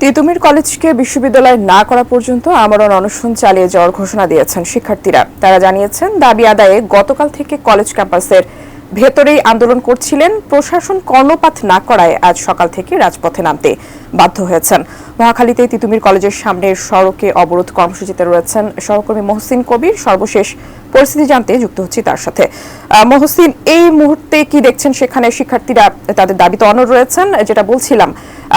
তিতুমির কলেজকে বিশ্ববিদ্যালয় না করা পর্যন্ত আমরণ অনশন চালিয়ে যাওয়ার ঘোষণা দিয়েছেন শিক্ষার্থীরা। তারা জানিয়েছেন, দাবি আদায়ে গতকাল থেকে কলেজ ক্যাম্পাসের ভেতরেই আন্দোলন করছিলেন। প্রশাসন কর্ণপাত না করায় আজ সকাল থেকে রাজপথে নামতে বাধ্য হয়েছেন। মহাখালীতে তিতুমির কলেজের সামনের সড়কে অবরোধ কর্মসূচিতে রয়েছেন সহকর্মী মহসিন কবির। সর্বশেষ পরিস্থিতি জানতে যুক্ত হচ্ছি তার সাথে। মহসিন, এই মুহূর্তে কি দেখছেন সেখানে? শিক্ষার্থীরা তাদের দাবিতে অনড় রয়েছেন, যেটা বলছিলাম।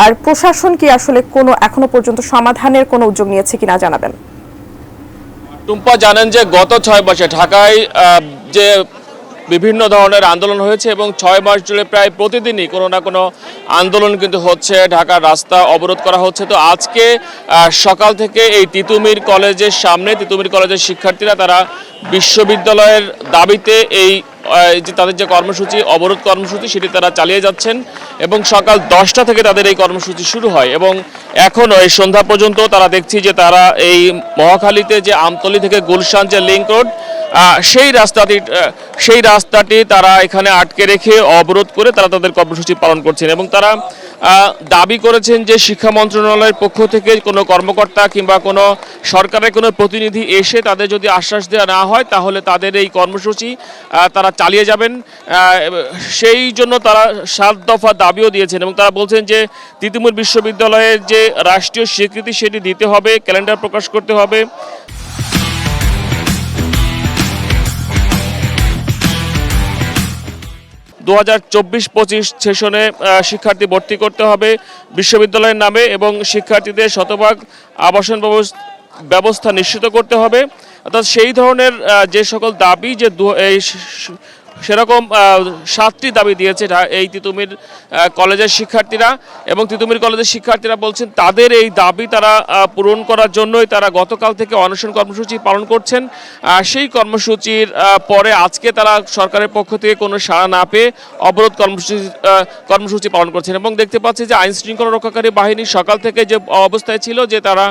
আর প্রশাসন কি আসলে এখনো পর্যন্ত সমাধানের কোনো উদ্যোগ নিয়েছে কিনা জানাবেন। টুম্পা, জানেন যে গত 6 মাসে ঢাকায় যে বিভিন্ন ধরনের আন্দোলন হয়েছে এবং 6 মাস জুড়ে প্রায় প্রতিদিনই কোনো না কোনো আন্দোলন কিন্তু হচ্ছে, ঢাকার রাস্তা অবরোধ করা হচ্ছে। তো আজকে সকাল থেকে এই তিতুমির কলেজের সামনে তিতুমির কলেজের শিক্ষার্থীরা তারা বিশ্ববিদ্যালয়ের দাবিতে এই যে তাদের যে কর্মসূচি, অবরোধ কর্মসূচি, সেটি তারা চালিয়ে যাচ্ছেন এবং সকাল 10টা থেকে তাদের এই কর্মসূচি শুরু হয় এবং এখনও এই সন্ধ্যা পর্যন্ত তারা দেখছি যে তারা এই মহাখালীতে যে আমতলী থেকে গুলশান যে লিংক রোড, সেই রাস্তাটি তারা এখানে আটকে রেখে অবরোধ করে তারা তাদের কর্মসূচি পালন করছেন এবং তারা দাবি করেছেন যে শিক্ষা মন্ত্রণালয়ের পক্ষ থেকে কোনো কর্মকর্তা কিংবা কোনো সরকারের কোনো প্রতিনিধি এসে তাদের যদি আশ্বাস দেওয়া না হয় তাহলে তাদের এই কর্মসূচি তারা চালিয়ে যাবেন। সেই জন্য তারা 7 দফা দাবিও দিয়েছেন এবং তারা বলছেন যে তিতুমির বিশ্ববিদ্যালয়ের যে রাষ্ট্রীয় স্বীকৃতি সেটি দিতে হবে, ক্যালেন্ডার প্রকাশ করতে হবে। 2024-25 সেশনে শিক্ষার্থী ভর্তি করতে হবে বিশ্ববিদ্যালয়ের নামে এবং শিক্ষার্থীদের শতভাগ আবাসন ব্যবস্থা নিশ্চিত করতে হবে। অর্থাৎ সেই ধরনের যে সকল দাবি, যে সেরকম 7টি দাবি দিয়েছে এই তিতুমির কলেজের শিক্ষার্থীরা এবং তিতুমির কলেজের শিক্ষার্থীরা বলছেন তাদের এই দাবি তারা পূরণ করার জন্যই তারা গতকাল থেকে অনশন কর্মসূচি পালন করছেন। সেই কর্মসূচির পরে আজকে তারা সরকারের পক্ষ থেকে কোনো সাড়া না পেয়ে অবরোধ কর্মসূচি পালন করছেন এবং দেখতে পাচ্ছি যে আইন শৃঙ্খলা রক্ষাকারী বাহিনী সকাল থেকে যে অবস্থায় ছিল যে তারা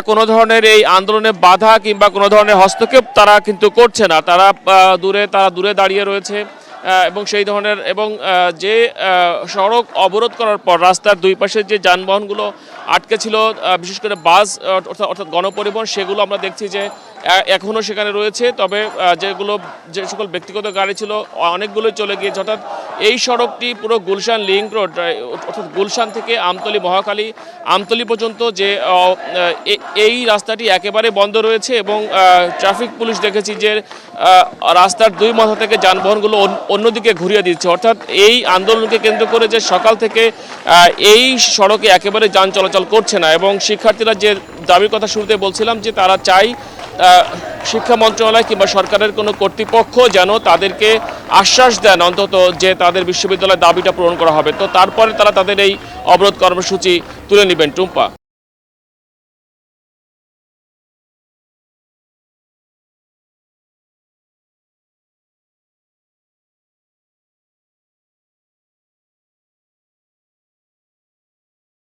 কোনো ধরনের এই আন্দোলনে বাধা কিংবা কোনো ধরনের হস্তক্ষেপ তারা কিন্তু করছে না। তারা দূরে দাঁড়িয়ে রয়েছে এবং সেই ধরনের এবং যে সড়ক অবরোধ করার পর রাস্তার দুই পাশে যে যানবাহনগুলো আটকে ছিল, বিশেষ করে বাস অর্থাৎ গণপরিবহন, সেগুলো আমরা দেখছি যে এখনও সেখানে রয়েছে। তবে যে সকল ব্যক্তিগত গাড়ি ছিল অনেকগুলোই চলে গিয়েছে। অর্থাৎ এই সড়কটি পুরো গুলশান লিংক রোড, অর্থাৎ গুলশান থেকে আমতলী, মহাখালী, আমতলী পর্যন্ত যে এই রাস্তাটি একেবারে বন্ধ রয়েছে এবং ট্রাফিক পুলিশ দেখেছি যে রাস্তার দুই মাথা থেকে যানবাহনগুলো অন্যদিকে ঘুরিয়ে দিচ্ছে। অর্থাৎ এই আন্দোলনকে কেন্দ্র করে যে সকাল থেকে এই সড়কে একেবারে যান চলাচল করছে না এবং শিক্ষার্থীরা যে দাবির কথা শুরুতে বলছিলাম যে তারা চাই শিক্ষা মন্ত্রণালয় কিংবা সরকারের কোনো কর্তৃপক্ষ যেন তাদেরকে আশ্বাস দেন অন্তত যে তাদের বিশ্ববিদ্যালয়ের দাবিটা পূরণ করা হবে। তো তারপরে তারা তাদের এই অবরোধ কর্মসূচি তুলে নেবেন। টুম্পা।